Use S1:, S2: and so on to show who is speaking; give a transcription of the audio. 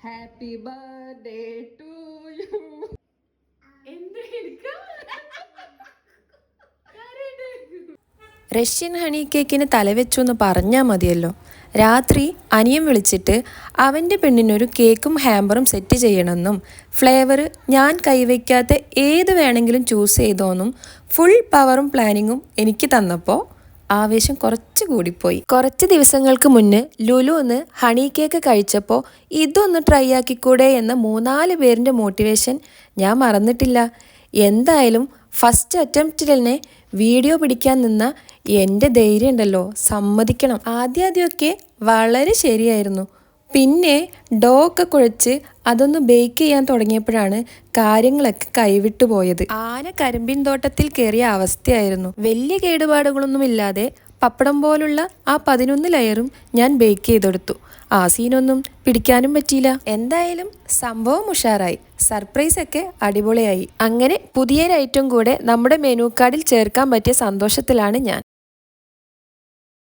S1: Happy birthday to you.
S2: Russian honey കേക്കിന് തലവെച്ചു എന്ന് പറഞ്ഞാൽ മതിയല്ലോ. രാത്രി അനിയൻ വിളിച്ചിട്ട് അവൻ്റെ പെണ്ണിനൊരു കേക്കും ഹാമ്പറും സെറ്റ് ചെയ്യണമെന്നും ഫ്ലേവർ ഞാൻ കൈവയ്ക്കാത്ത ഏത് വേണമെങ്കിലും ചൂസ് ചെയ്തോന്നും ഫുൾ പവറും പ്ലാനിങ്ങും എനിക്ക് തന്നപ്പോൾ ആവേശം കുറച്ച് കൂടിപ്പോയി. കുറച്ച് ദിവസങ്ങൾക്ക് മുന്നേ ലുലു ഒന്ന് ഹണി കേക്ക് കഴിച്ചപ്പോൾ ഇതൊന്ന് ട്രൈ ആക്കിക്കൂടെ എന്ന 3-4 പേരിൻ്റെ മോട്ടിവേഷൻ ഞാൻ മറന്നിട്ടില്ല. എന്തായാലും ഫസ്റ്റ് അറ്റംപ്റ്റിൽ തന്നെ വീഡിയോ പിടിക്കാൻ നിന്ന എൻ്റെ ധൈര്യം ഉണ്ടല്ലോ, സമ്മതിക്കണം. ആദ്യമൊക്കെ വളരെ ശരിയായിരുന്നു. പിന്നെ ഡോ ഒക്കെ കുഴച്ച് അതൊന്ന് ബേക്ക് ചെയ്യാൻ തുടങ്ങിയപ്പോഴാണ് കാര്യങ്ങളൊക്കെ കൈവിട്ടു പോയത്. ആന കരിമ്പിൻ തോട്ടത്തിൽ കയറിയ അവസ്ഥയായിരുന്നു. വലിയ കേടുപാടുകളൊന്നുമില്ലാതെ പപ്പടം പോലുള്ള ആ 11 ലെയറും ഞാൻ ബേക്ക് ചെയ്തെടുത്തു. ആ സീനൊന്നും പിടിക്കാനും പറ്റിയില്ല. എന്തായാലും സംഭവം ഉഷാറായി. സർപ്രൈസ് ഒക്കെ അടിപൊളിയായി. അങ്ങനെ പുതിയൊരു ഐറ്റം കൂടെ നമ്മുടെ മെനു കാർഡിൽ ചേർക്കാൻ പറ്റിയ സന്തോഷത്തിലാണ് ഞാൻ.